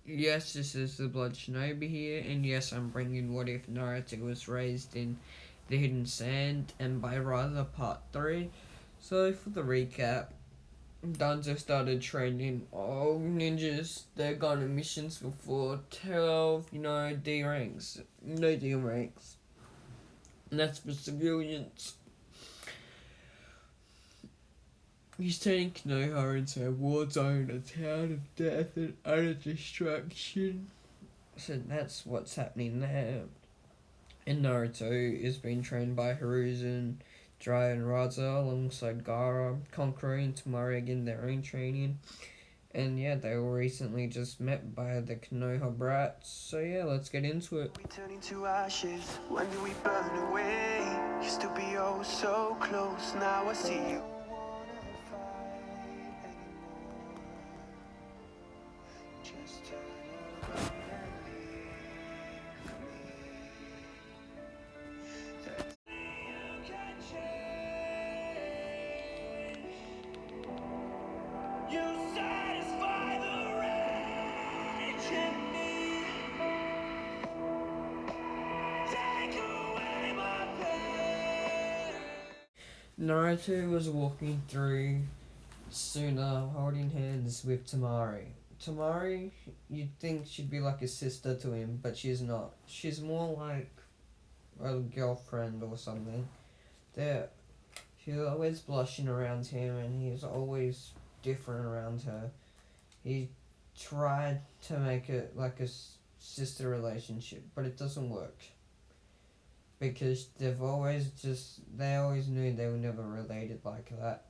Yes, this is the Blood Shinobi here, and yes, I'm bringing What If Naruto was raised in the Hidden Sand and by Rasa Part 3. So, for the recap, Danzo started training all ninjas. They're gone on missions before 12, D ranks. No D ranks. And that's for civilians. He's turning Konoha into a war zone, a town of death and utter destruction. So that's what's happening there. And Naruto is being trained by Hiruzen, Jiraiya and Raza alongside Gaara, Konkuro and Temari again their own training. And yeah, they were recently just met by the Konoha brats. So yeah, let's get into it. We turn into ashes, when do we burn away? Used to be oh so close, now I see you. Naruto was walking through Suna holding hands with Temari. Temari, you'd think she'd be like a sister to him, but she's not. She's more like a girlfriend or something. There, she's always blushing around him, and he's always different around her. He tried to make it like a sister relationship, but it doesn't work because they always knew they were never related like that.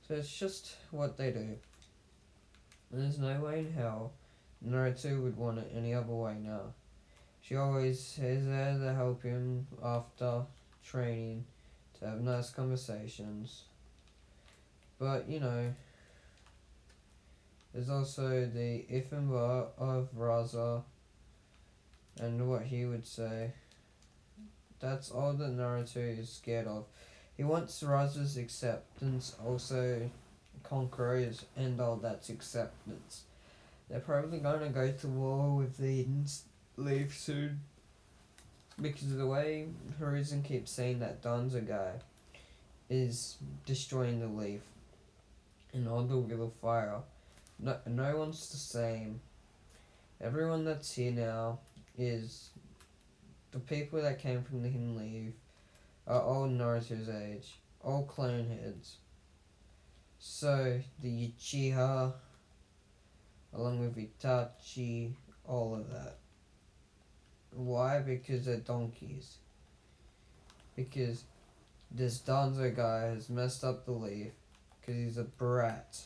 So it's just what they do. And there's no way in hell Naruto would want it any other way now. She always is there to help him after training, to have nice conversations. But, there's also the if and but of Raza and what he would say. That's all that Naruto is scared of. He wants Raza's acceptance, also Konkuro's, and all that's acceptance. They're probably going to go to war with the leave soon. Because of the way Hiruzen keeps saying that Danzo guy is destroying the leaf and all the wheel of fire. No one's the same. Everyone that's here now is the people that came from the Hidden Leaf are all Naruto's age, all clone heads. So the Uchiha, along with Itachi, all of that. Why? Because they're donkeys. Because this Danzo guy has messed up the leaf because he's a brat.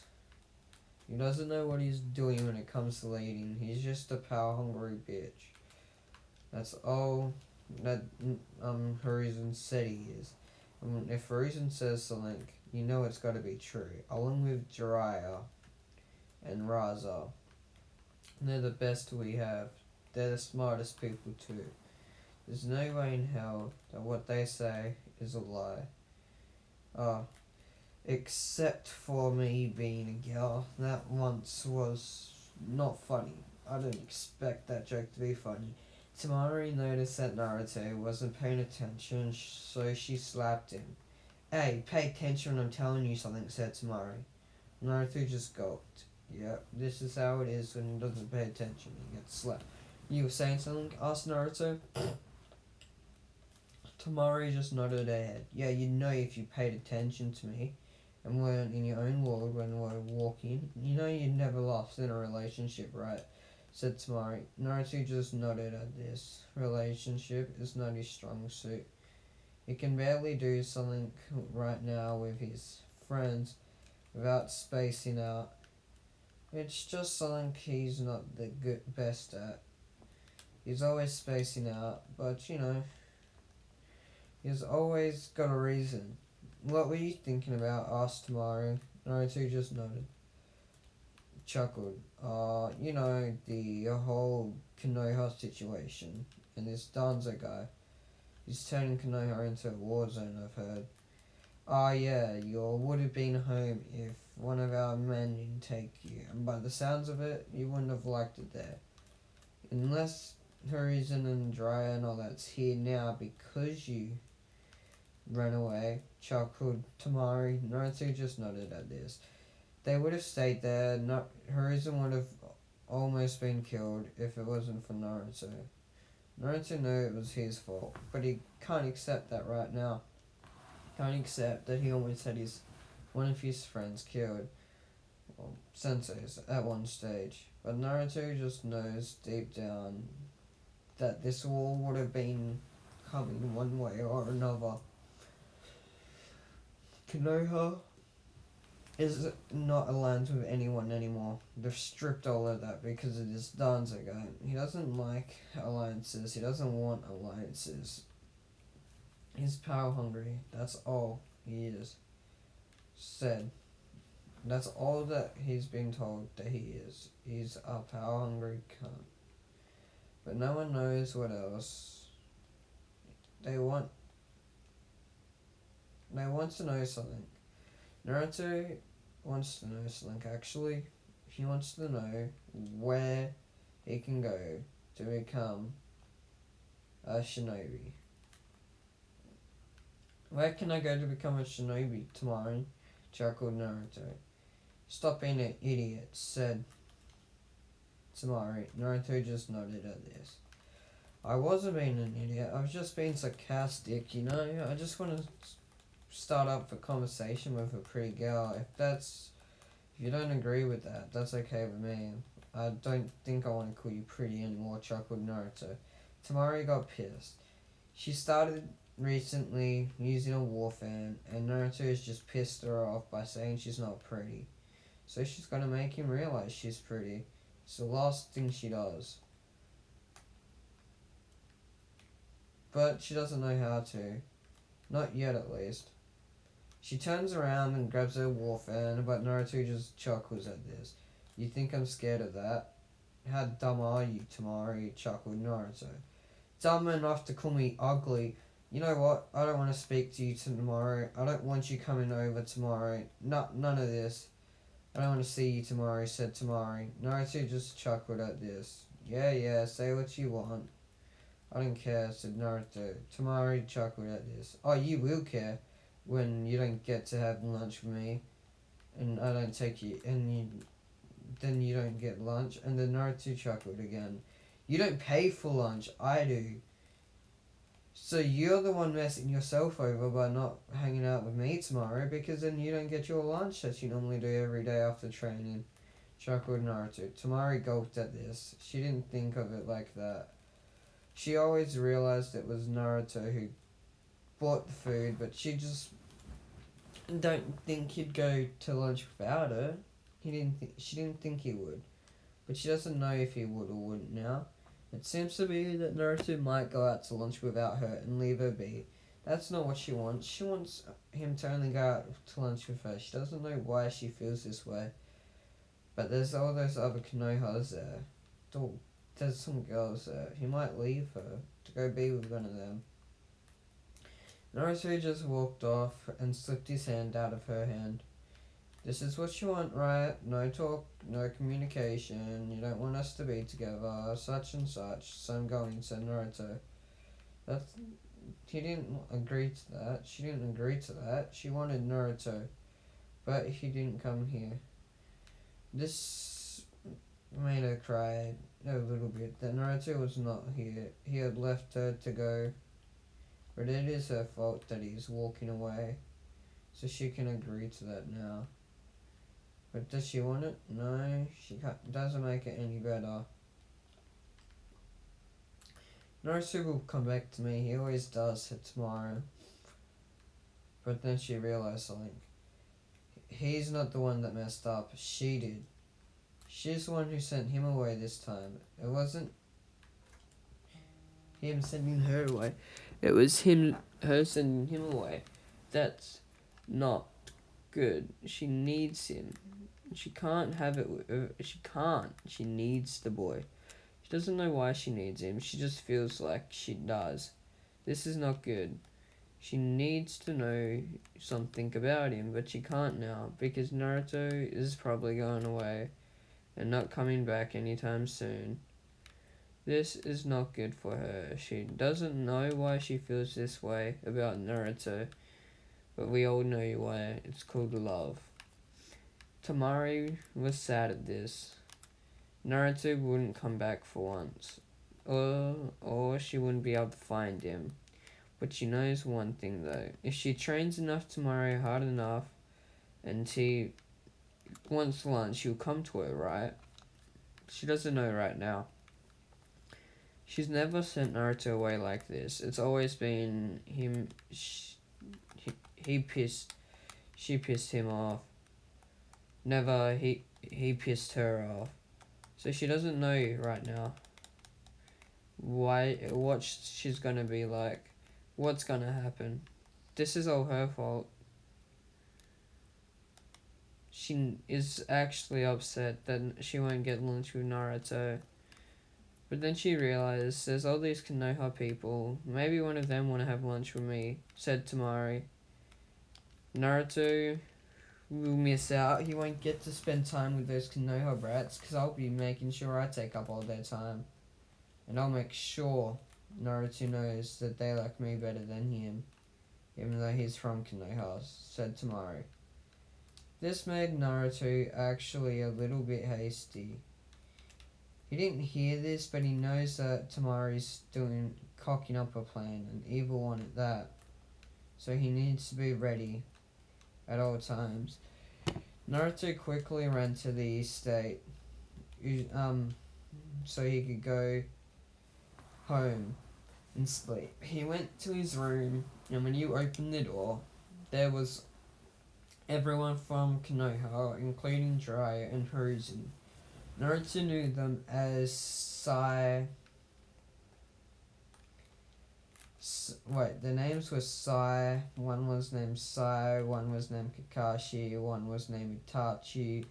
He doesn't know what he's doing when it comes to leading. He's just a power hungry bitch. That's all that Hiruzen said he is. If Hiruzen says something, you know it's got to be true. Along with Jiraiya and Raza, they're the best we have. They're the smartest people too. There's no way in hell that what they say is a lie. Except for me being a girl. That once was not funny. I didn't expect that joke to be funny. Temari noticed that Naruto wasn't paying attention, so she slapped him. Hey, pay attention when I'm telling you something, said Temari. Naruto just gulped. Yep, this is how it is when he doesn't pay attention. He gets slapped. You were saying something? Asked Naruto. Temari just nodded her head. Yeah, you'd know if you paid attention to me and weren't in your own world when we were walking. You know you'd never lost in a relationship, right? Said Temari. Naruto just nodded at this. Relationship is not his strong suit. He can barely do something right now with his friends without spacing out. It's just something he's not the best at. He's always spacing out, but he's always got a reason. What were you thinking about? Asked Temari. Naruto just nodded. Chuckled. The whole Konoha situation and this Danzo guy. He's turning Konoha into a war zone, I've heard. Yeah, you would have been home if one of our men didn't take you, and by the sounds of it, you wouldn't have liked it there. unless Horizon and Jiraiya and all that's here now because you ran away, chuckled Tamari. Naruto just nodded at this. They would have stayed there. Horizon would have almost been killed if it wasn't for Naruto. Naruto knew it was his fault, but he can't accept that right now. Can't accept that he almost had one of his friends killed, or senseis, at one stage. But Naruto just knows deep down that this all would have been coming one way or another. Konoha is not aligned with anyone anymore. They've stripped all of that because it is Danziger. He doesn't like alliances. He doesn't want alliances. He's power hungry. That's all he is. Said. That's all that he's been told that he is. He's a power hungry cunt. But no one knows what else. They want to know something. Naruto wants to know something actually. He wants to know where he can go to become a shinobi. Where can I go to become a shinobi, Tamari? Chuckled Naruto. Stop being an idiot, said Tamari. Naruto just nodded at this. I wasn't being an idiot, I was just being sarcastic, you know? I just want to start up a conversation with a pretty girl. If you don't agree with that, that's okay with me. I don't think I want to call you pretty anymore, chuckled Naruto. Tamari got pissed. She started recently using a war fan, and Naruto has just pissed her off by saying she's not pretty. So she's gonna make him realize she's pretty. It's the last thing she does. But she doesn't know how to. Not yet, at least. She turns around and grabs her war fan, but Naruto just chuckles at this. You think I'm scared of that? How dumb are you, Tamari? Chuckled Naruto. Dumb enough to call me ugly. You know what? I don't want to speak to you tomorrow. I don't want you coming over tomorrow. None of this. I don't want to see you tomorrow, said Tamari. Naruto just chuckled at this. Yeah, say what you want. I don't care, said Naruto. Tamari chuckled at this. Oh, you will care when you don't get to have lunch with me, and I don't take you, then you don't get lunch. And then Naruto chuckled again. You don't pay for lunch, I do. So you're the one messing yourself over by not hanging out with me tomorrow, because then you don't get your lunch that you normally do every day after training, chuckled Naruto. Tamari gulped at this. She didn't think of it like that. She always realized it was Naruto who bought the food, but she just don't think he'd go to lunch without her. She didn't think he would, but she doesn't know if he would or wouldn't now. It seems to be that Naruto might go out to lunch without her and leave her be. That's not what she wants. She wants him to only go out to lunch with her. She doesn't know why she feels this way. But there's all those other Konohas there. There's some girls there. He might leave her to go be with one of them. Naruto just walked off and slipped his hand out of her hand. This is what you want, right? No talk, no communication. You don't want us to be together, such and such. So I'm going, said Naruto. He didn't agree to that. She didn't agree to that. She wanted Naruto, but he didn't come here. This made her cry a little bit. That Naruto was not here. He had left her to go. But it is her fault that he's walking away. So she can agree to that now. But does she want it? No, she doesn't make it any better. Naruto will come back to me. He always does, said tomorrow. But then she realized something. He's not the one that messed up. She did. She's the one who sent him away this time. It wasn't him sending her away. It was her sending him away. That's not good. She needs him. She can't have it. She can't. She needs the boy. She doesn't know why she needs him. She just feels like she does. This is not good. She needs to know something about him, but she can't now because Naruto is probably going away and not coming back anytime soon. This is not good for her. She doesn't know why she feels this way about Naruto, but we all know why. It's called love. Tamari was sad at this. Naruto wouldn't come back for once, or she wouldn't be able to find him. But she knows one thing though: if she trains enough tomorrow, hard enough, and he wants lunch, he'll come to her, right? She doesn't know right now. She's never sent Naruto away like this. It's always been him. He pissed. She pissed him off. Never he pissed her off. So she doesn't know right now what she's gonna be like, what's gonna happen. This is all her fault. She is actually upset that she won't get lunch with Naruto. But then she realized there's all these Konoha people. Maybe one of them want to have lunch with me, said Tamari. Naruto will miss out. He won't get to spend time with those Konoha brats because I'll be making sure I take up all their time. And I'll make sure Naruto knows that they like me better than him, even though he's from Konoha, said Tamari. This made Naruto actually a little bit hasty. He didn't hear this, but he knows that Tamari's cocking up a plan, an evil one at that. So he needs to be ready at all times. Naruto quickly ran to the estate, so he could go home and sleep. He went to his room, and when you opened the door, there was everyone from Konoha, including Jiraiya and Hiruzen. Naruto knew them as the names were Sai, one was named Sai, one was named Kakashi, one was named Itachi,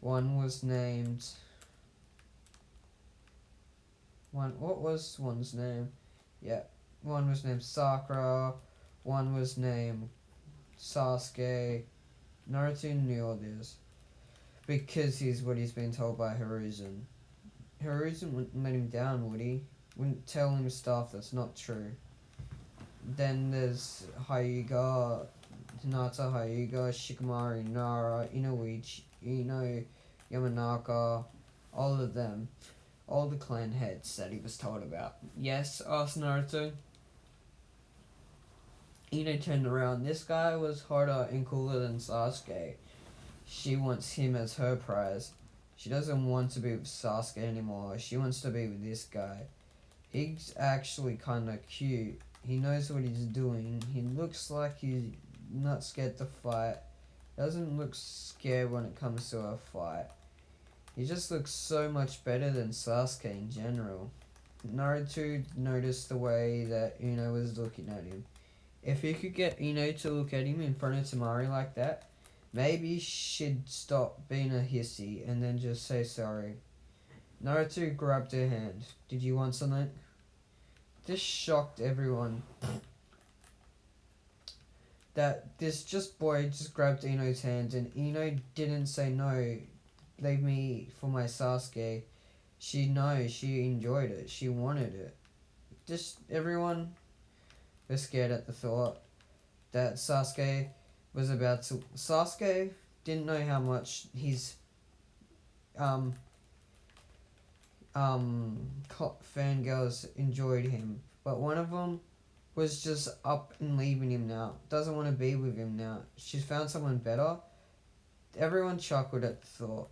one was named... what was one's name? Yeah, one was named Sakura, one was named Sasuke. Naruto knew all this because he's what he's been told by Hiruzen. Hiruzen wouldn't let him down, would he? Wouldn't tell him stuff that's not true. Then there's Hyuga, Hinata Hyuga, Shikamaru, Nara, Inoichi, Ino, Yamanaka, all of them. All the clan heads that he was told about. Yes, asked Naruto. Ino turned around. This guy was hotter and cooler than Sasuke. She wants him as her prize. She doesn't want to be with Sasuke anymore. She wants to be with this guy. He's actually kind of cute. He knows what he's doing. He looks like he's not scared to fight. Doesn't look scared when it comes to a fight. He just looks so much better than Sasuke in general. Naruto noticed the way that Ino was looking at him. If he could get Ino to look at him in front of Tamari like that, maybe she'd stop being a hissy and then just say sorry. Naruto grabbed her hand. Did you want something? This shocked everyone. That this boy just grabbed Ino's hand and Ino didn't say no. Leave me for my Sasuke. She enjoyed it. She wanted it. Just everyone was scared at the thought that Sasuke was about to... Sasuke didn't know how much his fangirls enjoyed him, but one of them was just up and leaving him now. Doesn't want to be with him now. She's found someone better. Everyone chuckled at the thought.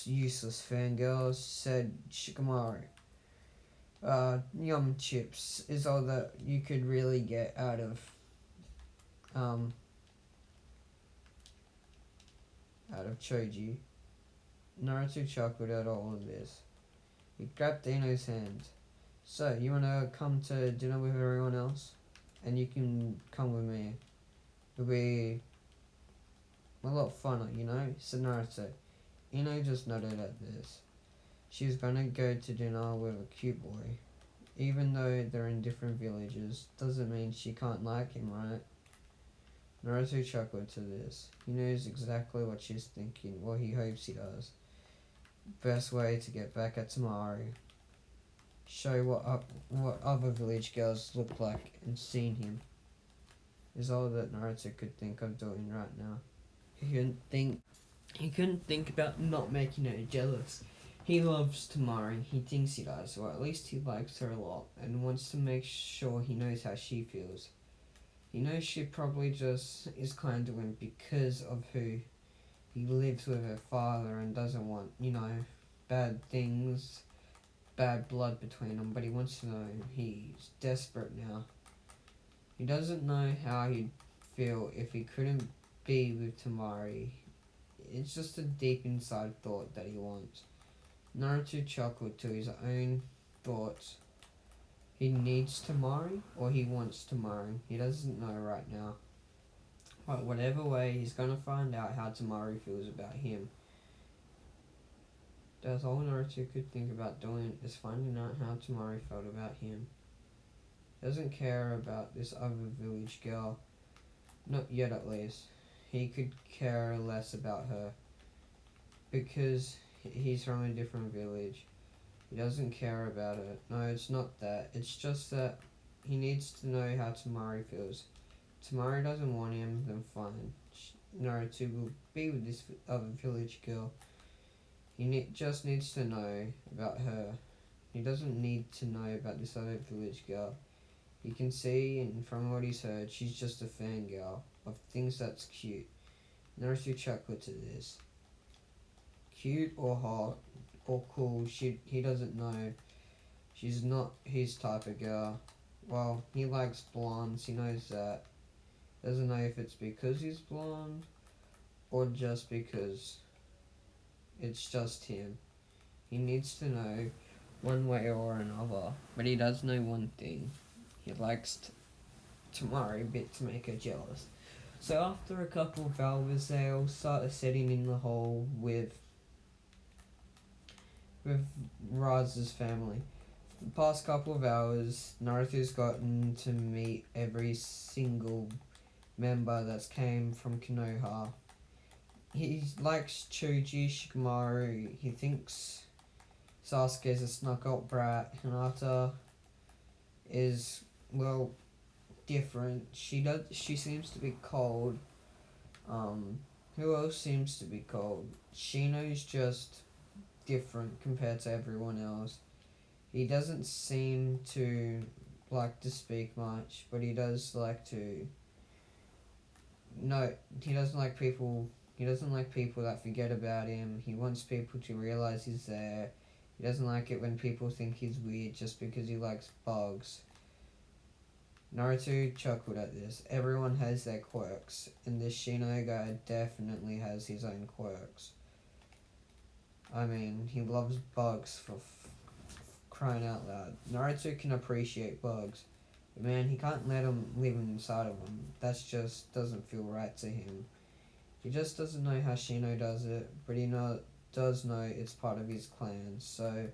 Useless fangirls, said Shikamaru. Yum chips is all that you could really get out of Choji. Naruto chuckled at all of this. He grabbed Ino's hand. So, you wanna come to dinner with everyone else? And you can come with me. It'll be a lot funner, you know? Said Naruto. Ino just nodded at this. She was gonna go to dinner with a cute boy. Even though they're in different villages, doesn't mean she can't like him, right? Naruto chuckled to this. He knows exactly what she's thinking. Well, he hopes he does. best way to get back at Tamari. Show what other village girls look like and seen him is all that Naruto could think of doing right now. He couldn't think about not making her jealous. He loves Tamari, he thinks he does, or at least he likes her a lot and wants to make sure he knows how she feels. He knows she probably just is kind to him because of who he lives with her father and doesn't want, bad things, bad blood between them, but he wants to know he's desperate now. He doesn't know how he'd feel if he couldn't be with Tamari. It's just a deep inside thought that he wants. Naruto chuckled to his own thoughts. He needs Tamari or he wants Tamari. He doesn't know right now. But whatever way, he's gonna find out how Tamari feels about him. That's all Naruto could think about doing is finding out how Tamari felt about him. He doesn't care about this other village girl. Not yet at least. He could care less about her. Because he's from a different village. He doesn't care about it. No, it's not that. It's just that he needs to know how Tamari feels. Tamari doesn't want him, then fine. Naruto will be with this other village girl. He just needs to know about her. He doesn't need to know about this other village girl. He can see, and from what he's heard, she's just a fangirl of things that's cute. Naruto chuckled to this. Cute or hot or cool, he doesn't know. She's not his type of girl. Well, he likes blondes, he knows that. Doesn't know if it's because he's blonde or just because it's just him. He needs to know one way or another, but he does know one thing. He likes Tamari a bit to make her jealous. So after a couple of hours, they all started sitting in the hall with Raz's family. For the past couple of hours, Naruto's gotten to meet every single member that's came from Konoha. He likes Chuji, Shikamaru. He thinks Sasuke's a snuck-up brat. Hinata is, well, different. She seems to be cold. Who else seems to be cold? Shino's just different compared to everyone else. He doesn't seem to like to speak much, but he does like to. No, he doesn't like people. He doesn't like people that forget about him. He wants people to realize he's there. He doesn't like it when people think he's weird just because he likes bugs. Naruto chuckled at this. Everyone has their quirks, and this Shino guy definitely has his own quirks. I mean, he loves bugs for crying out loud. Naruto can appreciate bugs, but man, he can't let them live inside of him. That just doesn't feel right to him. He just doesn't know how Shino does it, but he does know it's part of his clan, so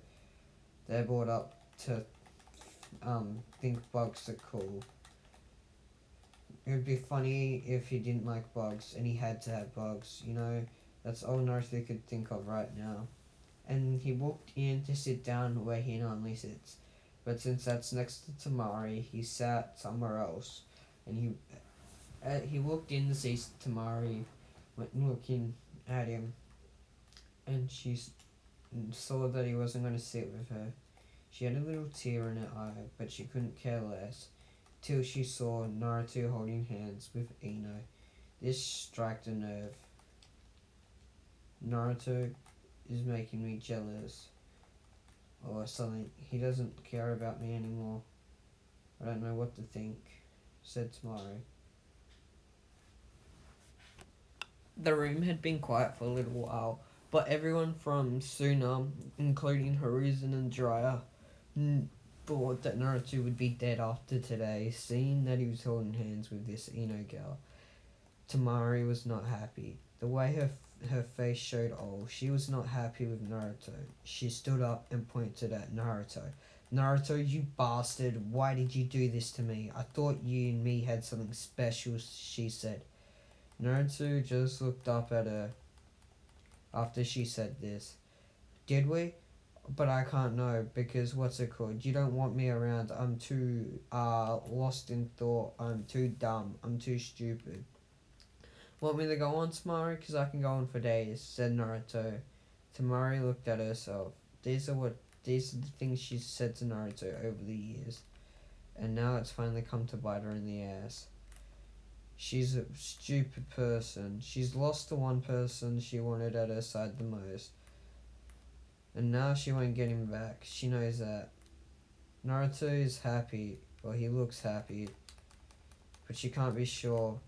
they're brought up to think bugs are cool. It would be funny if he didn't like bugs and he had to have bugs, that's all Naruto could think of right now. And he walked in to sit down where he normally sits, but since that's next to Tamari, he sat somewhere else. And he walked in to see Tamari, went looking at him, and she saw that he wasn't going to sit with her. She had a little tear in her eye, but she couldn't care less, till she saw Naruto holding hands with Ino. This struck a nerve. Naruto is making me jealous, or something. He doesn't care about me anymore. I don't know what to think, said Tamari. The room had been quiet for a little while, but everyone from Suna, including Hiruzen and Jiraiya, thought that Naruto would be dead after today, seeing that he was holding hands with this Ino girl. Tamari was not happy. The way her face showed she was not happy with Naruto. She stood up and pointed at Naruto. Naruto, you bastard, why did you do this to me? I thought you and me had something special, she said. Naruto just looked up at her after she said this. Did we? But I can't know because what's it called? You don't want me around. I'm too lost in thought. I'm too dumb. I'm too stupid. Want me to go on, Tamari? Because I can go on for days, said Naruto. Tamari looked at herself. These are the things she's said to Naruto over the years. And now it's finally come to bite her in the ass. She's a stupid person. She's lost the one person she wanted at her side the most. And now she won't get him back. She knows that. Naruto is happy, or he looks happy, but she can't be sure.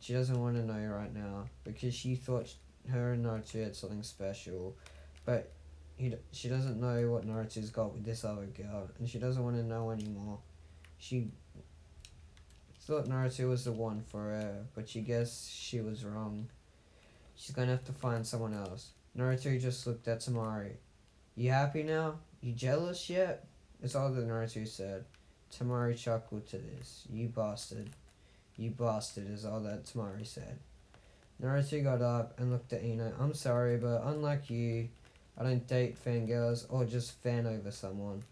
She doesn't want to know right now because she thought her and Naruto had something special, but she doesn't know what Naruto's got with this other girl, and she doesn't want to know anymore. She thought Naruto was the one for her, but she guessed she was wrong. She's gonna have to find someone else. Naruto just looked at Tamari. You happy now? You jealous yet? It's all that Naruto said. Tamari chuckled to this. You bastard. You bastard is all that Tamari said. Naruto got up and looked at Ino. I'm sorry, but unlike you, I don't date fangirls or just fan over someone.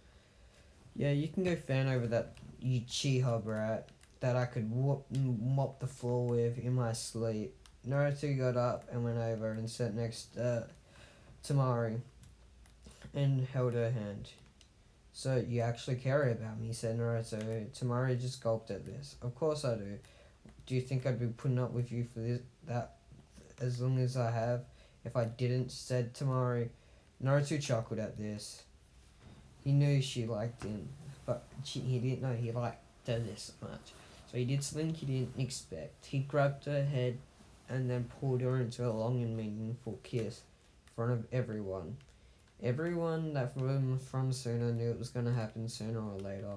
Yeah, you can go fan over that Uchiha brat that I could mop the floor with in my sleep. Naruto got up and went over and sat next to Tamari and held her hand. So you actually care about me, said Naruto. Tamari just gulped at this. Of course I do. Do you think I'd be putting up with you for that as long as I have? If I didn't, said Tamari. Naruto chuckled at this. He knew she liked him, but he didn't know he liked her this much. So he did something he didn't expect. He grabbed her head and then pulled her into a long and meaningful kiss in front of everyone. Everyone that from Suna knew it was going to happen sooner or later.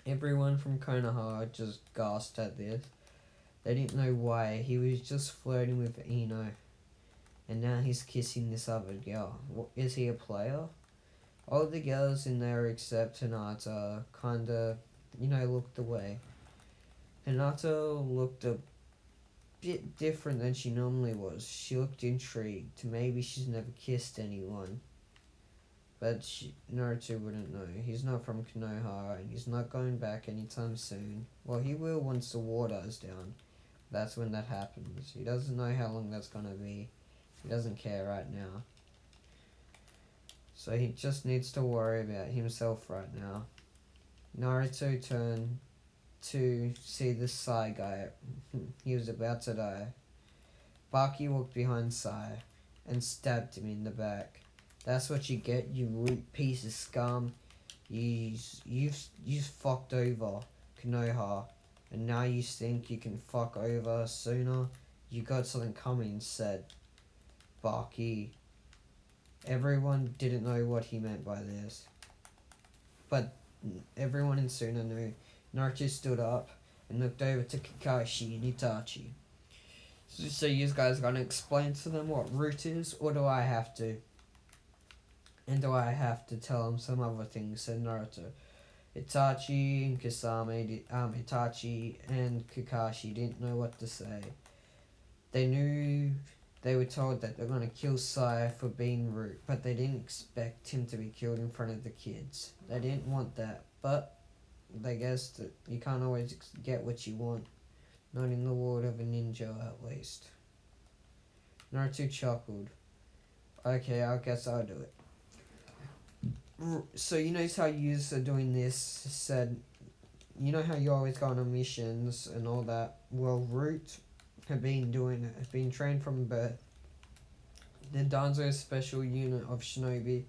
Everyone from Konoha just gasped at this. They didn't know why. He was just flirting with Ino. And now he's kissing this other girl. Is he a player? All the girls in there except Hinata kinda, looked away. Hinata looked a bit different than she normally was. She looked intrigued. Maybe she's never kissed anyone. But Naruto wouldn't know. He's not from Konoha and he's not going back anytime soon. Well, he will once the war dies down. That's when that happens. He doesn't know how long that's gonna be. He doesn't care right now. So he just needs to worry about himself right now. Naruto turned to see the Sai guy. He was about to die. Baki walked behind Sai and stabbed him in the back. That's what you get, you root piece of scum. You've fucked over Konoha, and now you think you can fuck over Suna? You got something coming, said Baki. Everyone didn't know what he meant by this, but everyone in Suna knew. Naruto stood up and looked over to Kakashi and Itachi. So you guys gonna explain to them what root is, or do I have to? And do I have to tell them some other things, said Naruto. Itachi and Itachi and Kakashi didn't know what to say. They knew they were told that they're going to kill Sai for being rude, but they didn't expect him to be killed in front of the kids. They didn't want that, but they guessed that you can't always get what you want. Not in the world of a ninja, at least. Naruto chuckled. Okay, I guess I'll do it. So you know how you are doing this, said, you know how you always go on missions and all that? Well, Root have been trained from birth. The Danzo's special unit of shinobi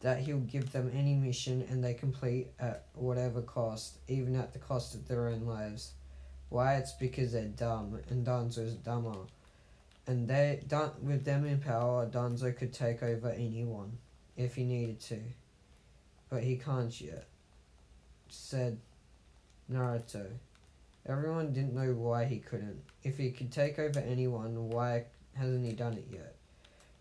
that he'll give them any mission and they complete at whatever cost, even at the cost of their own lives. Why? It's because they're dumb, and Danzo's dumber. And with them in power, Danzo could take over anyone, if he needed to. But he can't yet, said Naruto. Everyone didn't know why he couldn't. If he could take over anyone, why hasn't he done it yet?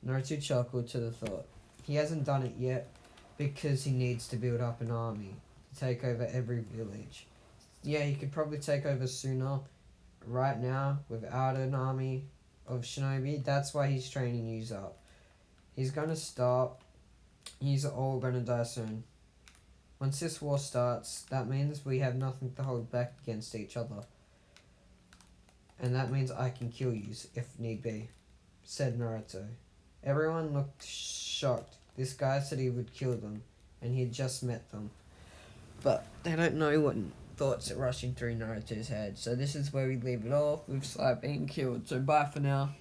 Naruto chuckled to the thought. He hasn't done it yet because he needs to build up an army to take over every village. Yeah, he could probably take over sooner right now without an army of shinobi. That's why he's training you up. He's gonna stop. He's all gonna die soon. Once this war starts, that means we have nothing to hold back against each other. And that means I can kill yous, if need be, said Naruto. Everyone looked shocked. This guy said he would kill them, and he had just met them. But they don't know what thoughts are rushing through Naruto's head. So this is where we leave it off with Sly being killed. So bye for now.